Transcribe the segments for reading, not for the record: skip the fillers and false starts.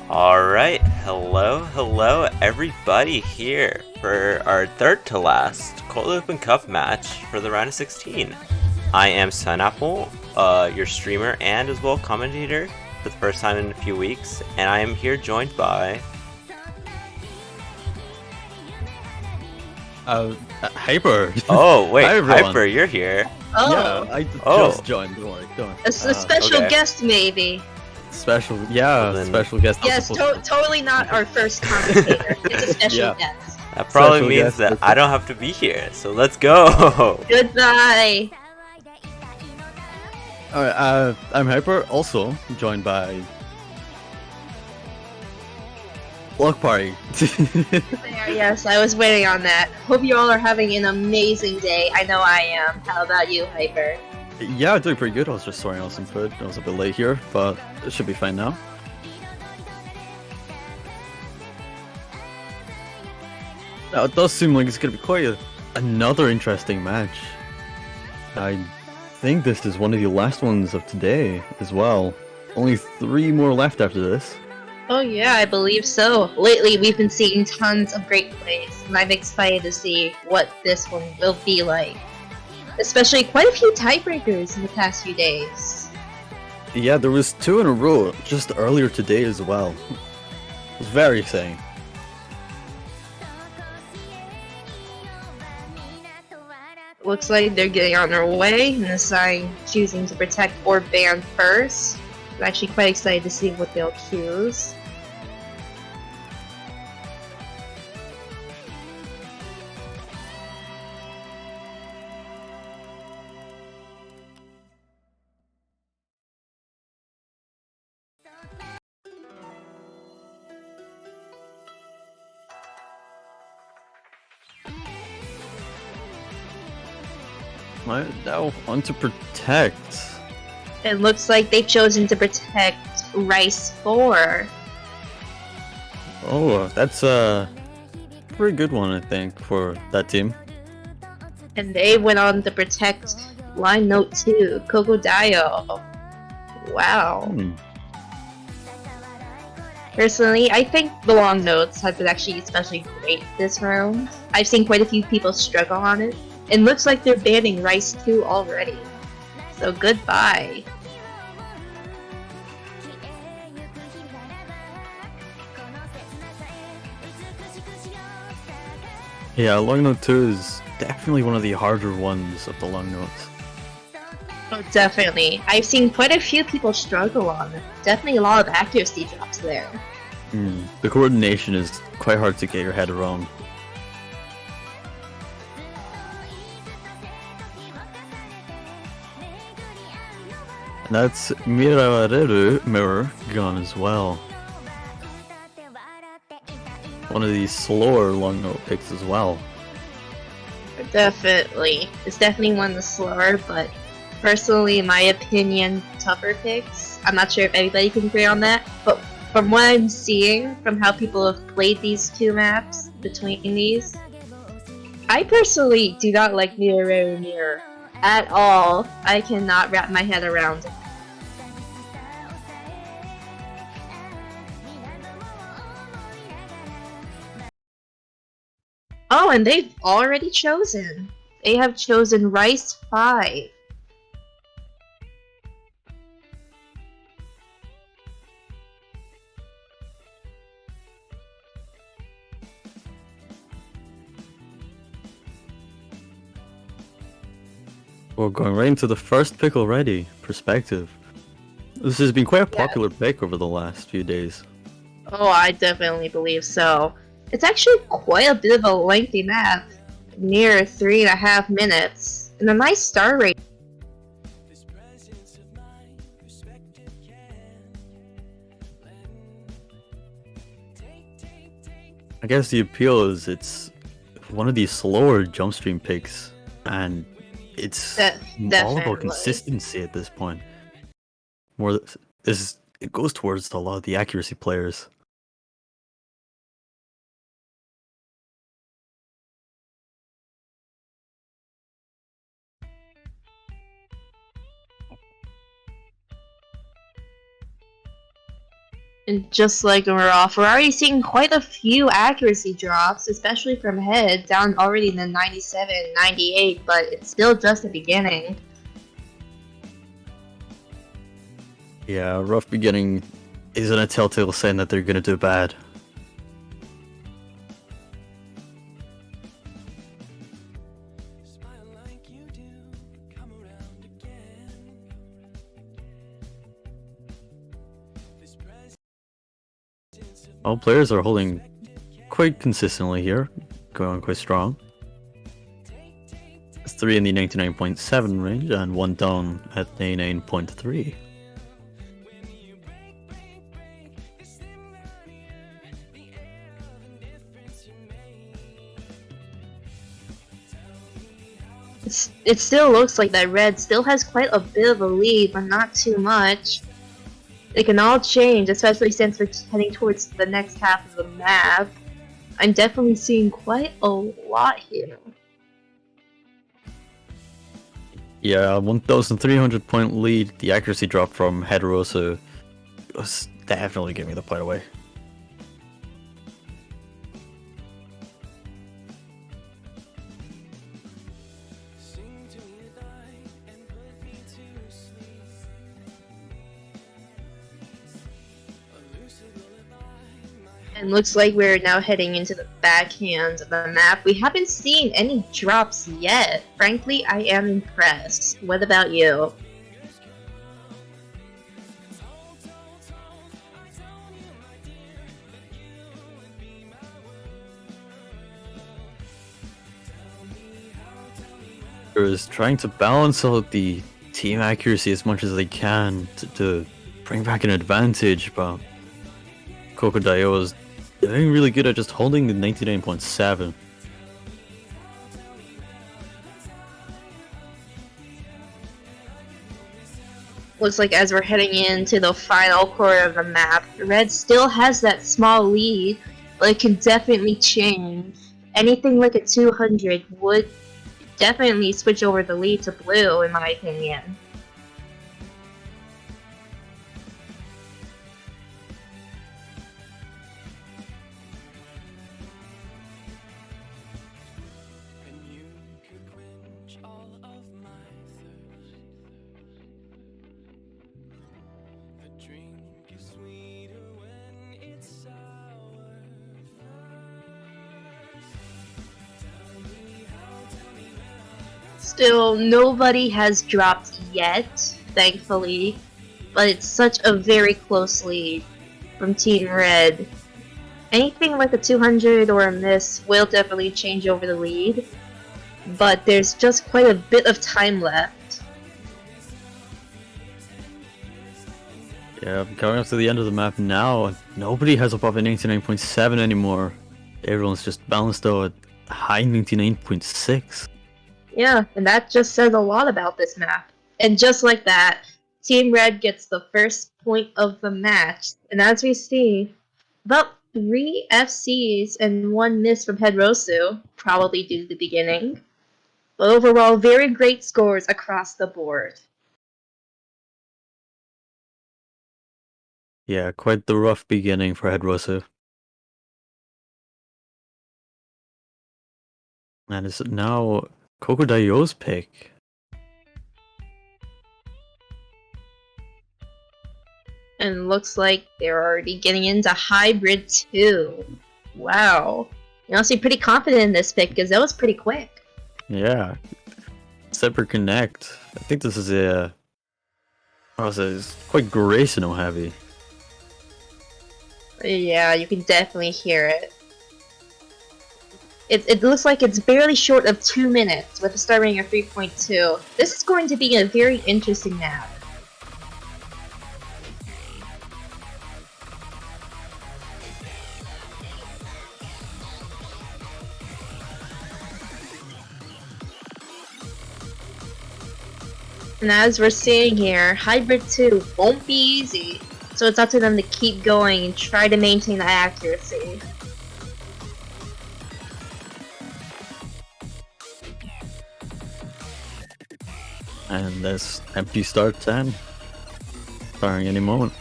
Alright, hello everybody here for our third to last Cold Open Cup match for the round of 16. I am Sunapple, your streamer and as well commentator for the first time in a few weeks, and I am here joined by... Hyper. Oh, wait, Hi, everyone. Hyper, you're here. Oh, Yeah, I Oh. just joined. Don't worry. a special okay. guest maybe. Special, yeah, Well, then- special guest. Yes, totally not our first commentator. It's a special Yeah. guest. That probably Special means guest. that I don't have to be here, so let's go! Goodbye. Alright, I'm Hyper, also joined by Block Party. There, yes, I was waiting on that. Hope you all are having an amazing day. I know I am. How about you, Hyper? Yeah, doing pretty good. I was just sorting out some food. I was a bit late here, but it should be fine now. Now, it does seem like it's going to be quite another interesting match. I think this is one of the last ones of today as well. Only 3 more left after this. Oh yeah, I believe so. Lately, we've been seeing tons of great plays, and I'm excited to see what this one will be like. Especially quite a few tiebreakers in the past few days. Yeah, there was 2 in a row just earlier today as well. It was very exciting. Looks like they're getting on their way, and deciding choosing to protect or ban first. I'm actually quite excited to see what they'll choose. Right, now on to protect. It looks like they've chosen to protect Rice 4. Oh, that's a pretty good one, I think, for that team. And they went on to protect Line Note 2, Kokodayo. Wow. Hmm. Personally, I think the long notes have been actually especially great this round. I've seen quite a few people struggle on it. It looks like they're banning Rice 2 already. So goodbye. Yeah, long note 2 is definitely one of the harder ones of the long notes. Oh, definitely. I've seen quite a few people struggle on it. Definitely a lot of accuracy drops there. The coordination is quite hard to get your head around. And that's Mirareru Mirror gone as well. One of these slower long note picks as well. Definitely. It's definitely one of the slower, but personally, in my opinion, tougher picks. I'm not sure if anybody can agree on that, but from what I'm seeing, from how people have played these 2 maps between these, I personally do not like Mirror Mirror at all. I cannot wrap my head around it. Oh, and they've already chosen. They have chosen Rice 5. We're going right into the first pick already. Perspective. This has been quite a popular pick over the last few days. Oh, I definitely believe so. It's actually quite a bit of a lengthy map. Near 3.5 minutes. And a nice star rate. I guess the appeal is it's one of these slower jump stream picks, and it's all Definitely. about consistency at this point. More, it goes towards a lot of the accuracy players. And just like we're off, we're already seeing quite a few accuracy drops, especially from head, down already in the 97, 98, but it's still just the beginning. Yeah, rough beginning isn't a telltale sign that they're gonna do bad. All players are holding quite consistently here, going quite strong. 3 in the 99.7 range and 1 down at 99.3. It still looks like that red still has quite a bit of a lead, but not too much. It can all change, especially since we're heading towards the next half of the map. I'm definitely seeing quite a lot here. Yeah, 1,300 point lead. The accuracy drop from Ro16 was definitely giving the point away. And looks like we're now heading into the backhand of the map. We haven't seen any drops yet. Frankly, I am impressed. What about you? Is trying to balance out the team accuracy as much as they can to bring back an advantage, but Kokodayo is doing really good at just holding the 99.7. Looks like as we're heading into the final quarter of the map, red still has that small lead, but it can definitely change. Anything like a 200 would definitely switch over the lead to blue, in my opinion. Still, nobody has dropped yet, thankfully, but it's such a very close lead from Team Red. Anything like a 200 or a miss will definitely change over the lead, but there's just quite a bit of time left. Yeah, coming up to the end of the map now, nobody has above a 99.7 anymore. Everyone's just balanced out at high 99.6. Yeah, and that just says a lot about this map. And just like that, Team Red gets the first point of the match. And as we see, about 3 FCs and 1 miss from Ro16, probably due to the beginning. But overall, very great scores across the board. Yeah, quite the rough beginning for Ro16. And it's now Kokodayo's pick. And looks like they're already getting into Hybrid 2. Wow. You're honestly pretty confident in this pick because that was pretty quick. Yeah. Separate Connect. I think this is a... it's quite Grayson heavy. Yeah, you can definitely hear it. It looks like it's barely short of 2 minutes with a star rating of 3.2. This is going to be a very interesting map. And as we're seeing here, Hybrid 2 won't be easy, so it's up to them to keep going and try to maintain the accuracy. And this empty start 10. Starting any moment.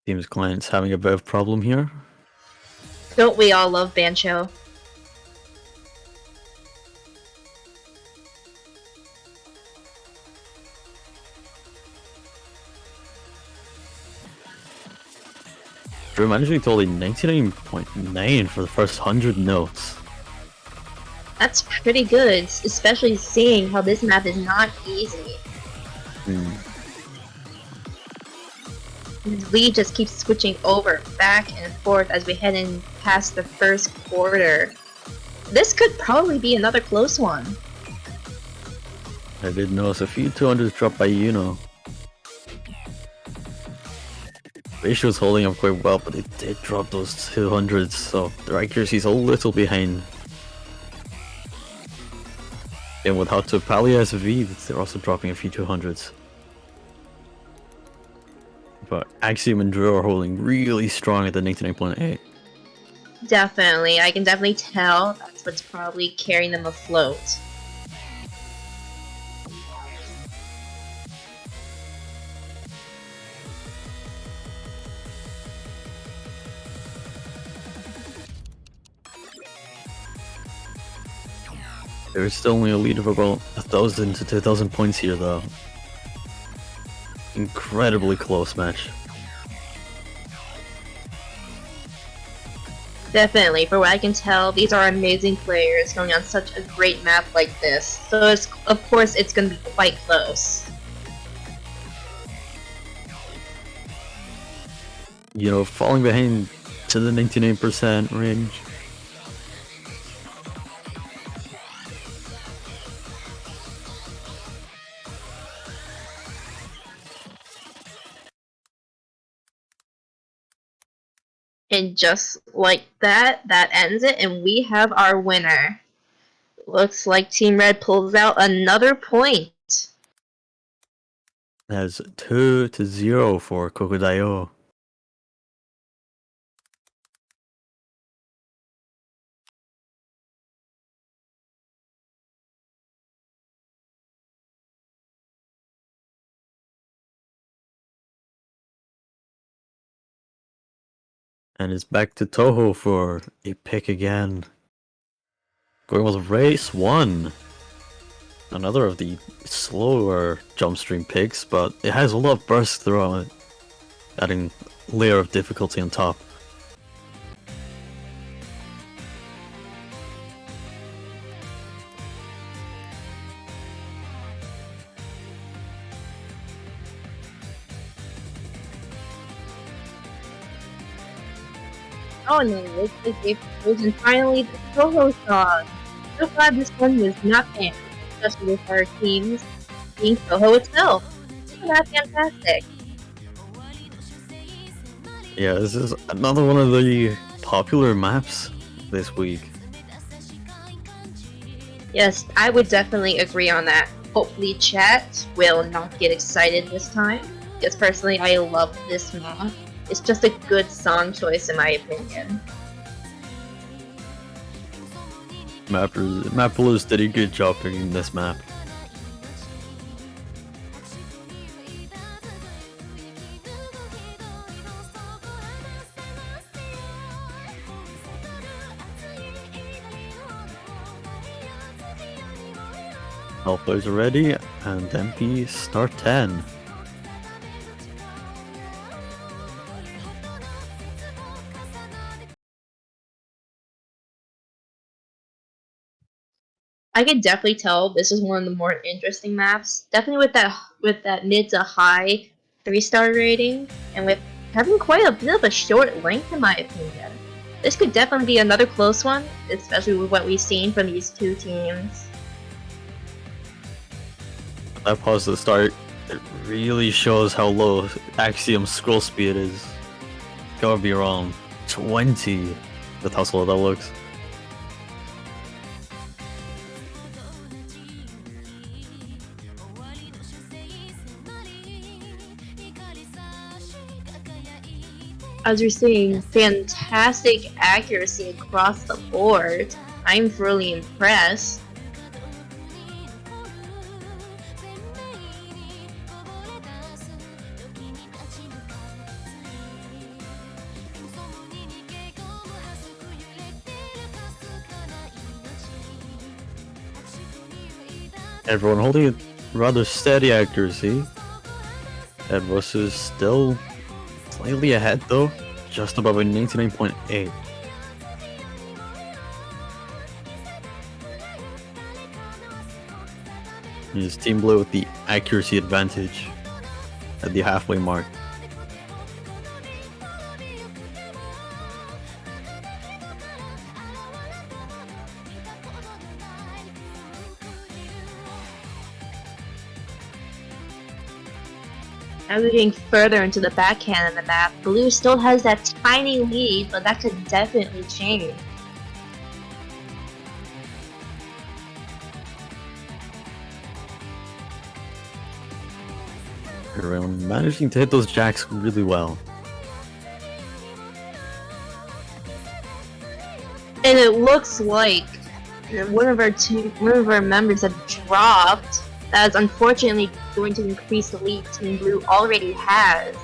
Team's client's having a bit of problem here. Don't we all love Bancho? Drew managing totally 99.9 for the first 100 notes. That's pretty good, especially seeing how this map is not easy. We just keep switching over back and forth as we head in past the first quarter. This could probably be another close one. I did notice a few 200s dropped by Yuno. Ratio's holding up quite well, but they did drop those 200s, so their accuracy's a little behind. And with how to Palias V, they're also dropping a few 200s. But Axiom and Drew are holding really strong at the 99.8. Definitely, I can definitely tell that's what's probably carrying them afloat. There's still only a lead of about 1,000 to 2,000 points here, though. Incredibly close match. Definitely, for what I can tell, these are amazing players going on such a great map like this, so of course it's going to be quite close. You know, falling behind to the 99% range. And just like that, that ends it, and we have our winner. Looks like Team Red pulls out another point. Has 2-0 for Kokodayo. And it's back to Touhou for a pick again. Going with Ro16. Another of the slower jump stream picks, but it has a lot of burst throughout it, adding a layer of difficulty on top. Oh no, it's the Game Pros, and finally the Touhou song. So glad this one was not banned, especially with our teams being Touhou itself. Isn't that fantastic? Yeah, this is another one of the popular maps this week. Yes, I would definitely agree on that. Hopefully chat will not get excited this time, because personally I love this map. It's just a good song choice in my opinion. Mappers did a good job picking this map. All players are ready, and MP start 10. I can definitely tell this is one of the more interesting maps. Definitely with that mid to high 3-star rating, and with having quite a bit of a short length in my opinion. This could definitely be another close one, especially with what we've seen from these two teams. That pause at the start, it really shows how low Axiom's scroll speed is. Gotta be around 20 with how slow that looks. As you're seeing, fantastic accuracy across the board. I'm really impressed. Everyone holding it rather steady accuracy. And Ro16 still slightly ahead though, just above a 99.8. Here's Team Blue with the accuracy advantage at the halfway mark. As we're getting further into the backhand of the map, Blue still has that tiny lead, but that could definitely change. Everyone managing to hit those jacks really well. And it looks like one of our members have dropped. That is unfortunately going to increase the lead Team Blue already has.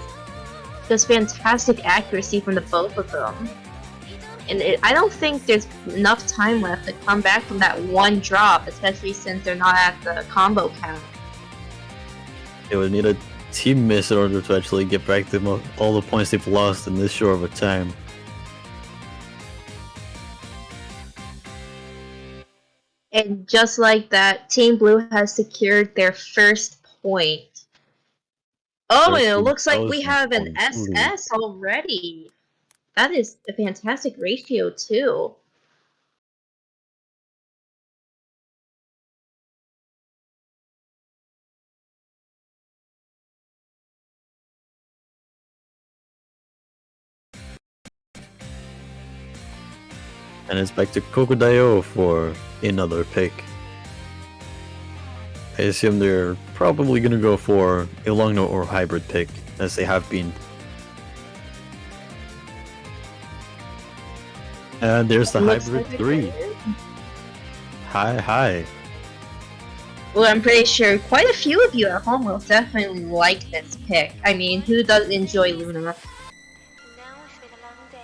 Just fantastic accuracy from the both of them. And I don't think there's enough time left to come back from that one drop, especially since they're not at the combo count. They would need a team miss in order to actually get back to all the points they've lost in this short of a time. And just like that, Team Blue has secured their first point. Oh, and it looks like we have an SS already. That is a fantastic ratio, too. And it's back to Kokodayo for another pick. I assume they're probably gonna go for a long note or hybrid pick, as they have been. And there's the hybrid 3. Hi. Well, I'm pretty sure quite a few of you at home will definitely like this pick. I mean, who doesn't enjoy Luna? Now it's been a long day.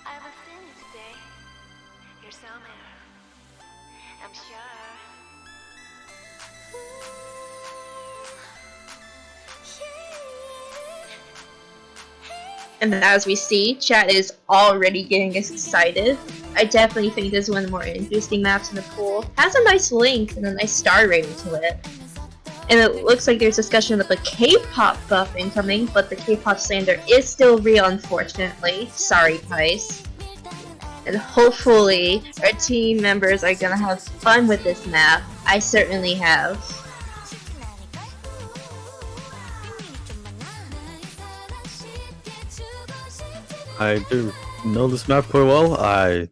I will send you today. Your summer. I'm sure. And as we see, chat is already getting us excited. I definitely think this is one of the more interesting maps in the pool. Has a nice length and a nice star rating to it. And it looks like there's discussion of a K-pop buff incoming, but the K-pop slander is still real, unfortunately. Sorry, Pice. And hopefully, our team members are gonna have fun with this map. I certainly have. I do know this map quite well. I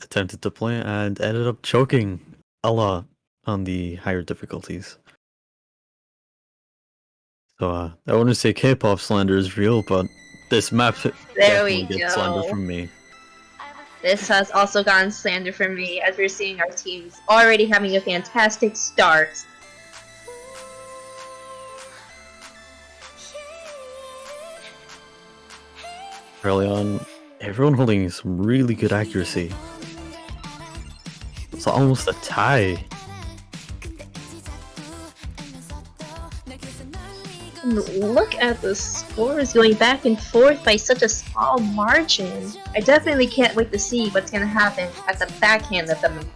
attempted to play and ended up choking a lot on the higher difficulties. So I wouldn't say K-pop slander is real, but this map definitely gets slander from me. This has also gotten slander from me, as we're seeing our teams already having a fantastic start. Early on, everyone holding some really good accuracy. It's almost a tie. And look at the scores going back and forth by such a small margin. I definitely can't wait to see what's gonna happen at the backhand of them.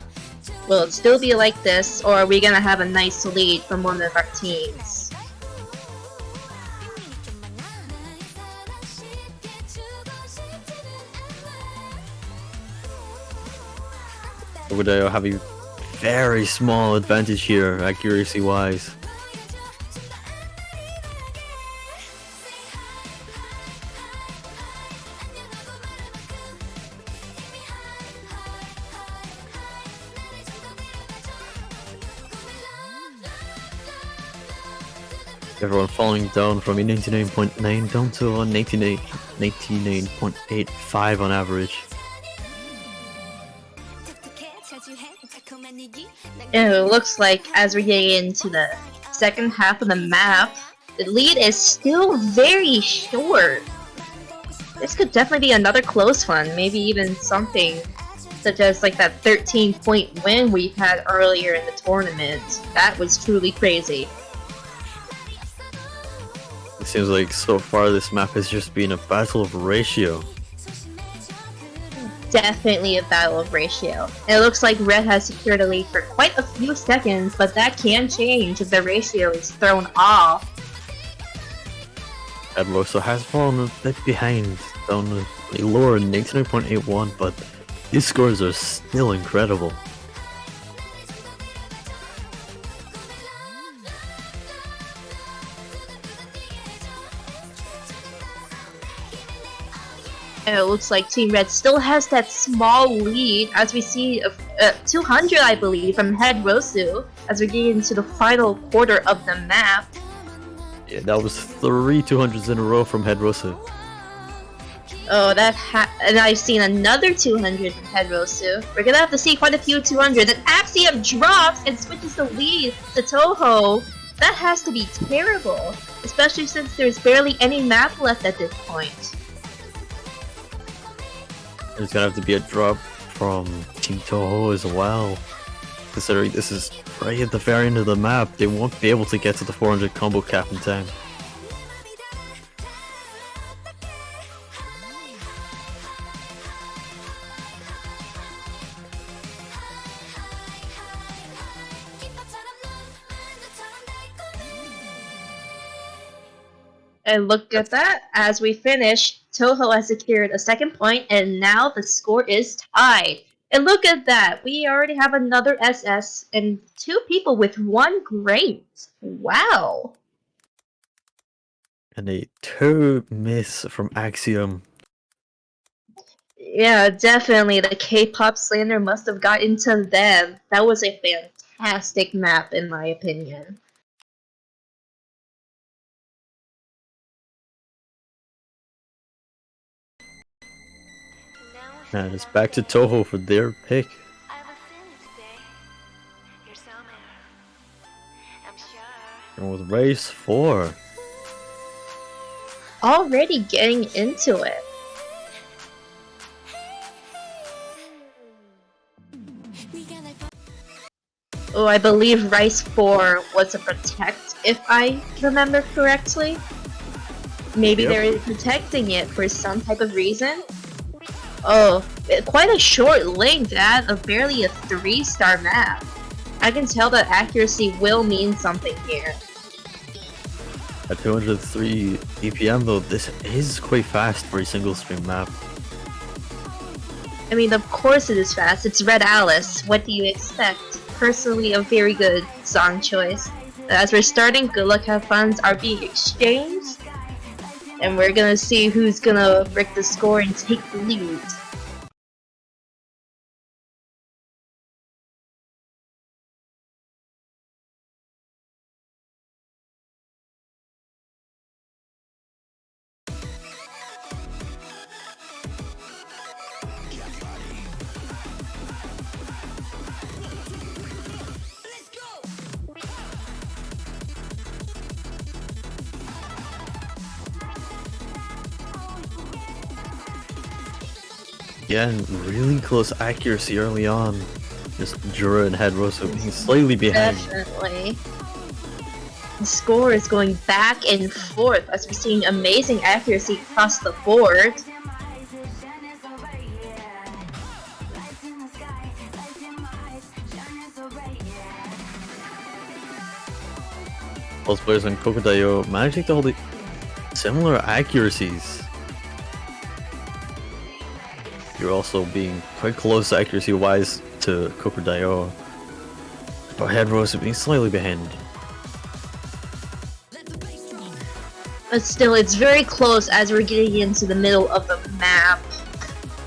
Will it still be like this, or are we gonna have a nice lead from one of our teams? Kokodayo have a very small advantage here, accuracy-wise. Everyone falling down from a 99.9 down to a 99.85 on average. And it looks like as we're getting into the second half of the map, the lead is still very short. This could definitely be another close one, maybe even something such as like that 13-point win we had earlier in the tournament. That was truly crazy. It seems like so far this map has just been a battle of ratio. Definitely a battle of ratio. It looks like Red has secured a lead for quite a few seconds, but that can change if the ratio is thrown off. Headroso has fallen a bit behind, down a lower 99.81, but these scores are still incredible. And it looks like Team Red still has that small lead as we see 200, I believe, from Headrosu as we get into the final quarter of the map. Yeah, that was 3 200s in a row from Headrosu. Oh, and I've seen another 200 from Headrosu. We're gonna have to see quite a few 200. Then Axiom drops and switches the lead to Touhou. That has to be terrible, especially since there's barely any map left at this point. There's gonna have to be a drop from Team Touhou as well. Considering this is right at the very end of the map, they won't be able to get to the 400 combo cap in time. And look at that, as we finish, Touhou has secured a second point, and now the score is tied. And look at that, we already have another SS and 2 people with 1 great. Wow. And a 2 miss from Axiom. Yeah, definitely, the K-pop slander must have got into them. That was a fantastic map, in my opinion. And it's back to Touhou for their pick. I will sing today. Your summer. I'm sure. And with race 4. Already getting into it. Oh, I believe Rice 4 was a protect, if I remember correctly. Maybe Yep. they're protecting it for some type of reason. Oh, quite a short length at barely a 3-star map. I can tell that accuracy will mean something here. At 203 BPM though, this is quite fast for a single stream map. I mean, of course it is fast. It's Red Alice. What do you expect? Personally, a very good song choice. As we're starting, Good Luck Have Funs are being exchanged. And we're gonna see who's gonna break the score and take the lead. Again, really close accuracy early on. Just Jura and Headroso being slightly behind. Definitely. The score is going back and forth as we're seeing amazing accuracy across the board. Both players on Kokodayo managing to hold similar accuracies. You're also being quite close accuracy-wise to Kokodayo, but Headroso being slightly behind. But still, it's very close as we're getting into the middle of the map.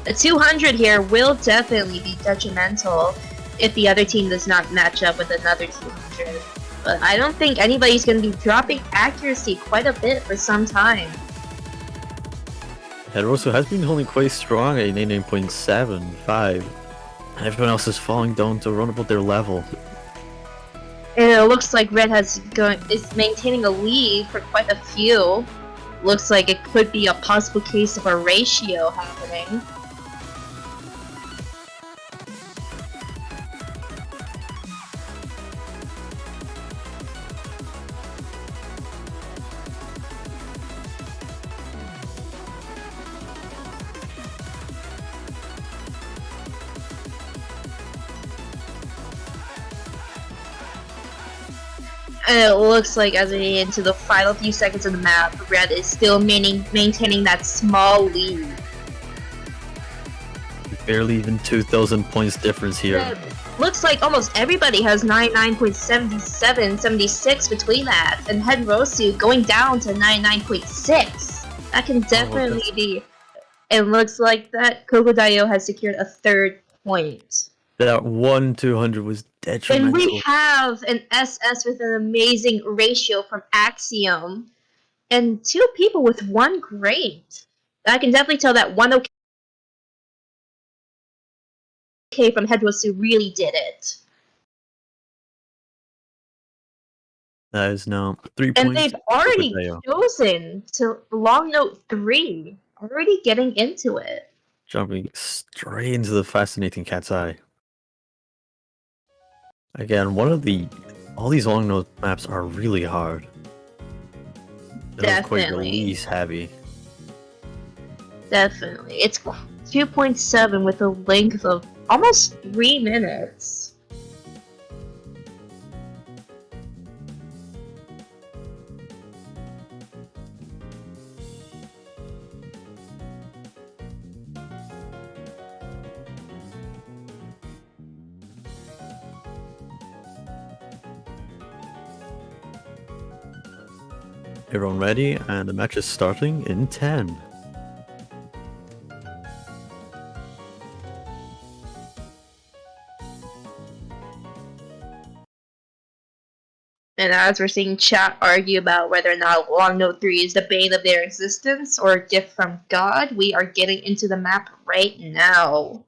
A 200 here will definitely be detrimental if the other team does not match up with another 200. But I don't think anybody's going to be dropping accuracy quite a bit for some time. Headroso has been holding quite strong at 99.75. Everyone else is falling down to run about their level. And it looks like Red is maintaining a lead for quite a few. Looks like it could be a possible case of a ratio happening. And it looks like as we get into the final few seconds of the map, Red is still maintaining that small lead. Barely even 2,000 points difference here. Red looks like almost everybody has 99.77, 76 between that, and Head Rosu going down to 99.6. That can definitely be. It looks like that Kokodayo has secured a 3rd point. That 1-200 was detrimental. And we have an SS with an amazing ratio from Axiom, and 2 people with 1 grade. I can definitely tell that 1 okay from Hedrosu really did it. That is now 3 And points. they've already Kokodayo. chosen to long note 3, already getting into it. Jumping straight into the fascinating cat's eye. Again, all these long note maps are really hard. They're quite Definitely. release heavy. Definitely. It's 2.7 with a length of almost 3 minutes. Everyone ready? And the match is starting in 10. And as we're seeing chat argue about whether or not Long Note 3 is the bane of their existence or a gift from God, we are getting into the map right now.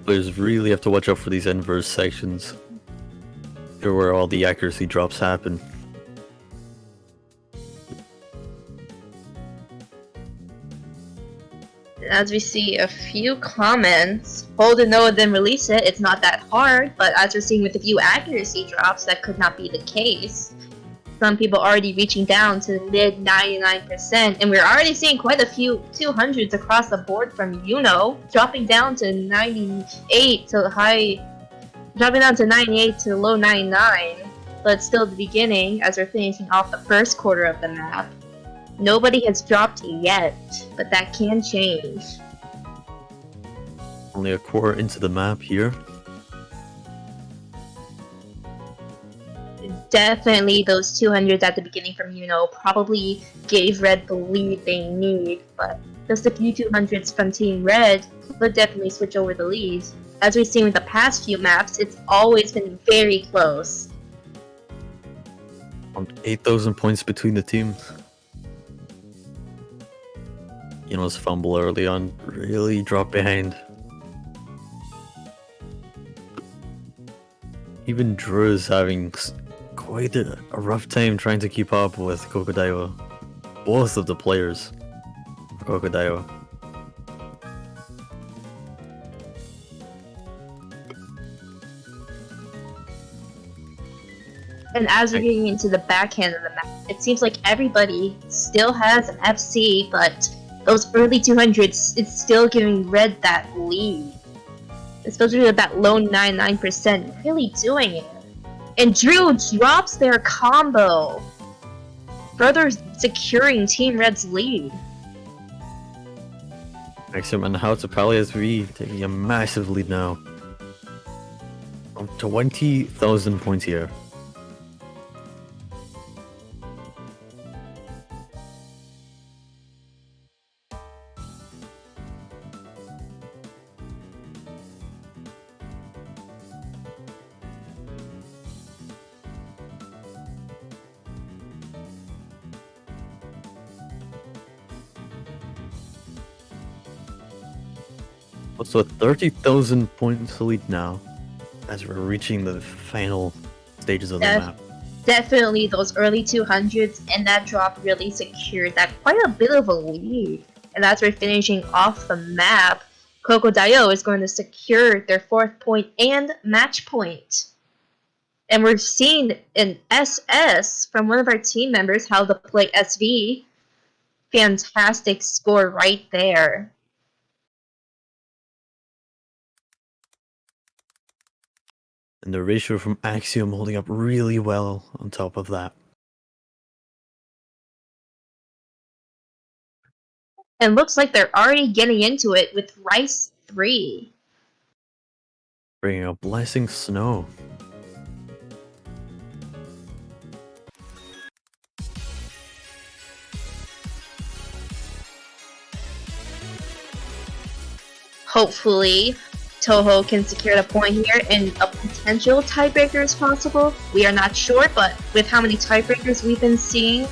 Players really have to watch out for these inverse sections. They're where all the accuracy drops happen. As we see a few comments, hold a note then release it, it's not that hard, but as we're seeing with a few accuracy drops, that could not be the case. Some people already reaching down to the mid 99%, and we're already seeing quite a few 200s across the board from Yuno, dropping down to 98 to low 99, but still the beginning as we're finishing off the first quarter of the map. Nobody has dropped yet, but that can change. Only a quarter into the map here. Definitely those 200s at the beginning from Yuno probably gave Red the lead they need, but just a few 200s from Team Red would definitely switch over the lead. As we've seen with the past few maps, it's always been very close. On 8,000 points between the teams. Yuno's fumble early on really dropped behind. Even Drew is having quite a rough time trying to keep up with Kokodayo. Both of the players for Kokodayo. And as we're getting into the backhand of the map, it seems like everybody still has an FC, but those early 200s, it's still giving Red that lead. Especially with that low 99%, really doing it. And Drew drops their combo, further securing Team Red's lead. Maxim and how to Pally SV taking a massive lead now. On 20,000 points here. So 30,000 points lead now, as we're reaching the final stages of the map. Definitely those early 200s and that drop really secured that quite a bit of a lead. And as we're finishing off the map, Kokodayo is going to secure their 4th point and match point. And we're seeing an SS from one of our team members how to play SV. Fantastic score right there. And the ratio from Axiom holding up really well on top of that. And looks like they're already getting into it with Rice 3. Bringing up Blessing Snow. Hopefully, Touhou can secure the point here, and a potential tiebreaker is possible. We are not sure, but with how many tiebreakers we've been seeing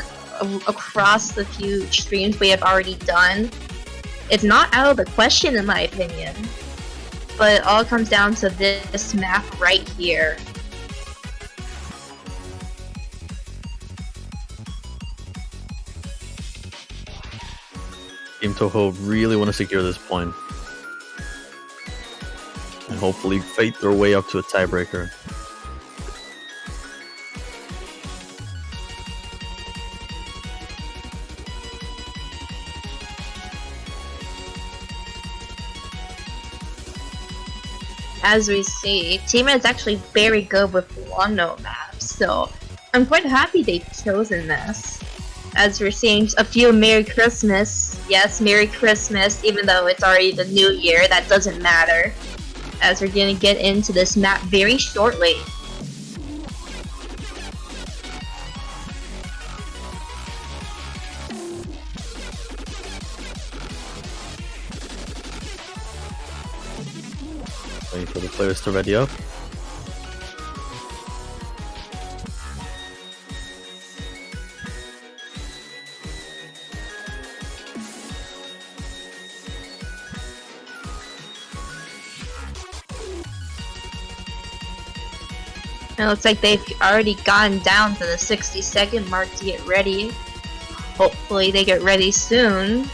across the few streams we have already done, it's not out of the question in my opinion. But it all comes down to this map right here. Team Touhou really want to secure this point. And hopefully fight their way up to a tiebreaker. As we see, Team Red is actually very good with long note maps, so I'm quite happy they've chosen this. As we're seeing a few Merry Christmas, yes, Merry Christmas, even though it's already the New Year, that doesn't matter. As we're gonna get into this map very shortly. Waiting for the players to ready up. It looks like they've already gone down to the 60-second mark to get ready. Hopefully they get ready soon.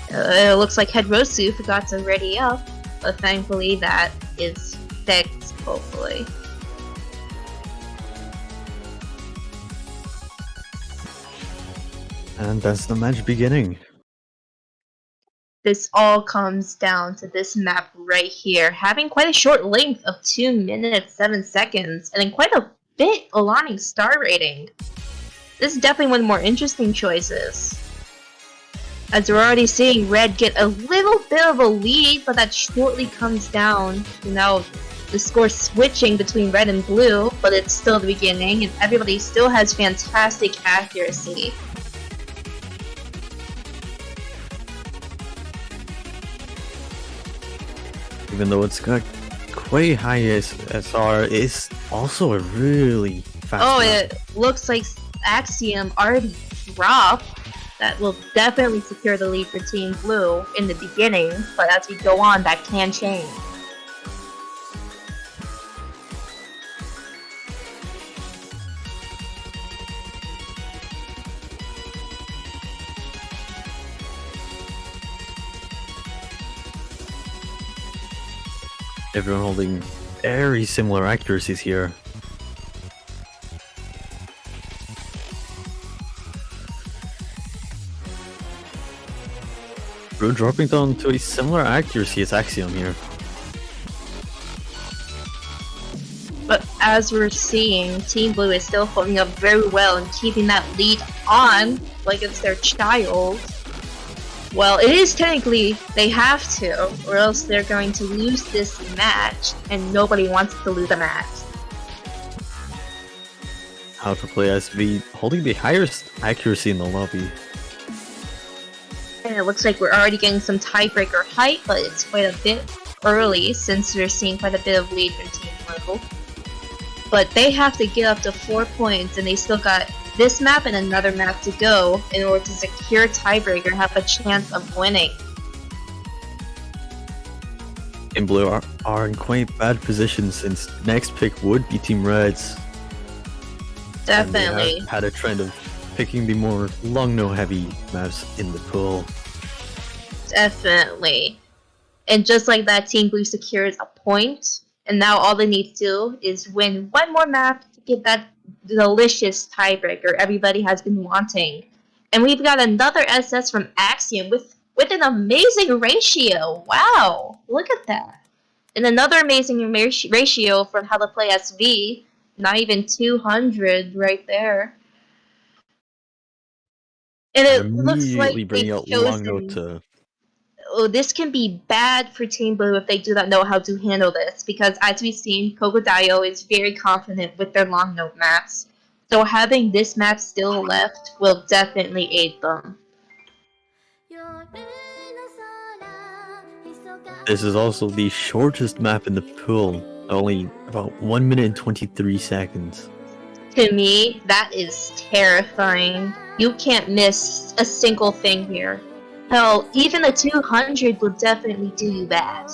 It looks like Ro16 forgot to ready up, but thankfully that is fixed, hopefully. And that's the match beginning. This all comes down to this map right here, having quite a short length of 2 minutes 7 seconds, and then quite a bit alarming star rating. This is definitely one of the more interesting choices, as we're already seeing Red get a little bit of a lead, but that shortly comes down to now the score switching between Red and Blue, but it's still the beginning, and everybody still has fantastic accuracy. Even though it's got quite high SR, it's also a really fast Oh, map. it looks like Axiom already dropped. That will definitely secure the lead for Team Blue in the beginning, but as we go on, that can change. Everyone holding very similar accuracies here. Blue dropping down to a similar accuracy as Axiom here. But as we're seeing, Team Blue is still holding up very well and keeping that lead on like it's their child. Well, it is technically they have to, or else they're going to lose this match, and nobody wants to lose a match. How to play SV holding the highest accuracy in the lobby. And it looks like we're already getting some tiebreaker hype, but it's quite a bit early since we're seeing quite a bit of lead from Team Blue. But they have to get up to 4 points, and they still got this map and another map to go in order to secure tiebreaker and have a chance of winning. Team Blue are in quite bad position since next pick would be Team Reds. And they Definitely. have had a trend of picking the more long no heavy maps in the pool. Definitely. And just like that, Team Blue secures a point, and now all they need to do is win one more map to get that delicious tiebreaker everybody has been wanting. And we've got another SS from Axiom with an amazing ratio. Wow, look at that. And another amazing ratio from how to play SV, not even 200 right there. And And it looks immediately like bring they've out long note chosen. to Oh, this can be bad for Team Blue if they do not know how to handle this, because as we've seen, Kokodayo is very confident with their long note maps. So having this map still left will definitely aid them. This is also the shortest map in the pool, only about 1 minute and 23 seconds. To me, that is terrifying. You can't miss a single thing here. Hell, even a 200 will definitely do you bad.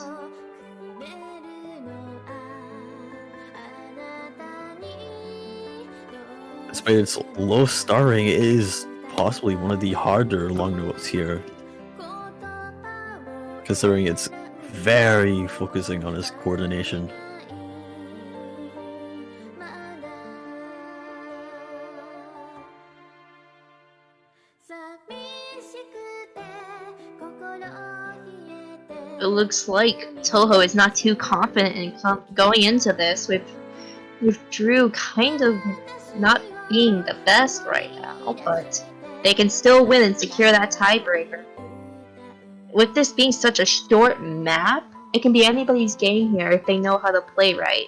Despite its low star rating, it is possibly one of the harder long notes here, considering it's very focusing on its coordination. It looks like Touhou is not too confident in going into this with Drew kind of not being the best right now, but they can still win and secure that tiebreaker. With this being such a short map, it can be anybody's game here if they know how to play right.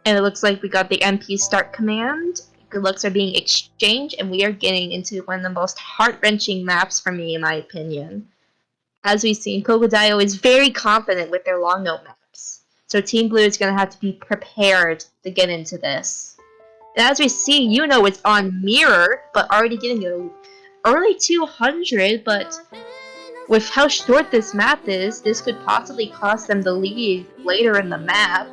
And it looks like we got the MP start command. Good looks are being exchanged, and we are getting into one of the most heart-wrenching maps for me, in my opinion. As we've seen, Kokodayo is very confident with their long note maps. So Team Blue is going to have to be prepared to get into this. And as we see, Yuno is on mirror, but already getting an early 200, but with how short this map is, this could possibly cost them the lead later in the map.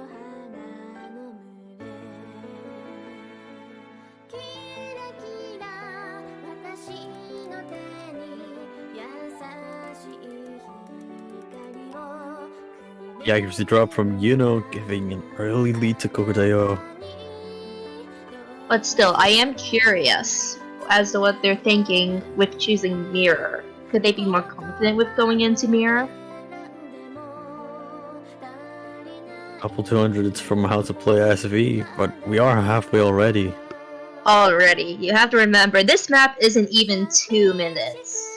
The accuracy drop from Yuno, giving an early lead to Kokodayo. But still, I am curious as to what they're thinking with choosing Mirror. Could they be more confident with going into Mirror? Couple 200s from how to play SV, but we are halfway already. Already, you have to remember, this map isn't even 2 minutes.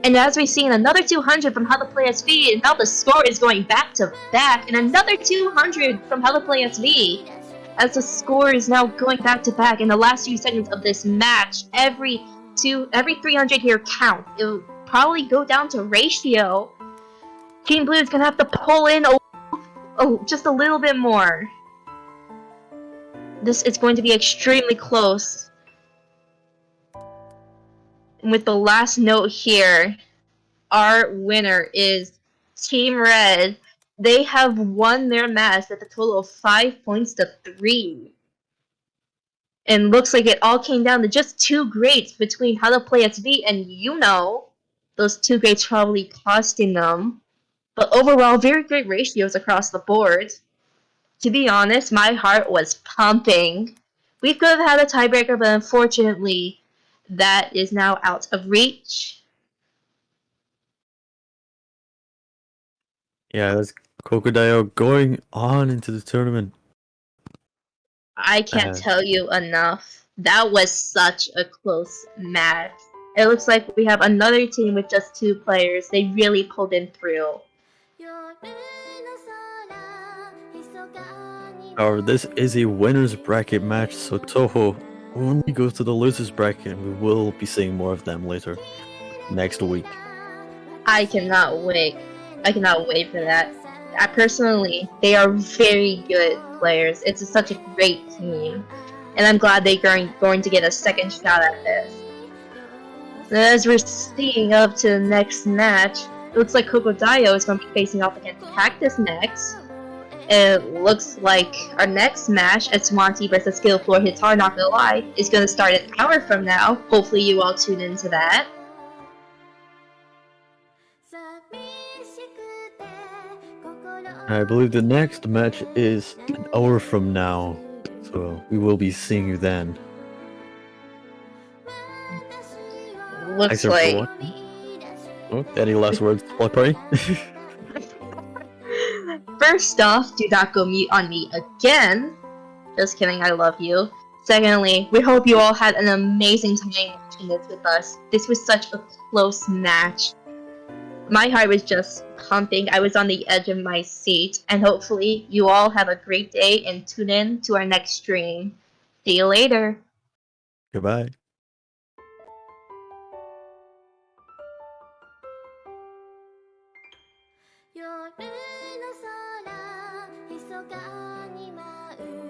And as we've seen, another 200 from How to Play SV, and now the score is going back to back, and another 200 from How to Play SV, as the score is now going back to back in the last few seconds of this match. Every 300 here count. It'll probably go down to ratio. Team Blue is gonna have to pull in just a little bit more. This is going to be extremely close. And with the last note here, our winner is Team Red. They have won their match with a total of 5 points to 3. And looks like it all came down to just 2 grades between How to Play SV and Yuno. Those 2 grades probably costing them. But overall, very great ratios across the board. To be honest, my heart was pumping. We could have had a tiebreaker, but unfortunately, that is now out of reach. Yeah, that's Kokodayo going on into the tournament. I can't tell you enough. That was such a close match. It looks like we have another team with just 2 players. They really pulled in through. However, this is a winner's bracket match, so Touhou only goes to the loser's bracket, and we will be seeing more of them later next week. I cannot wait. I cannot wait for that. Personally, they are very good players. It's such a great team. And I'm glad they're going to get a second shot at this. As we're seeing up to the next match, it looks like Kokodayo is going to be facing off against Cactus next. It looks like our next match at Swansea versus Skill Floor Hitar, not gonna lie, is going to start an hour from now. Hopefully you all tune into that. I believe the next match is an hour from now, so we will be seeing you then. Thanks Looks everyone for like. watching. Oh, any last words, Block Party? First off, do not go mute on me again. Just kidding, I love you. Secondly, we hope you all had an amazing time watching this with us. This was such a close match. My heart was just pumping. I was on the edge of my seat. And hopefully, you all have a great day and tune in to our next stream. See you later. Goodbye. 夜の空密かに舞う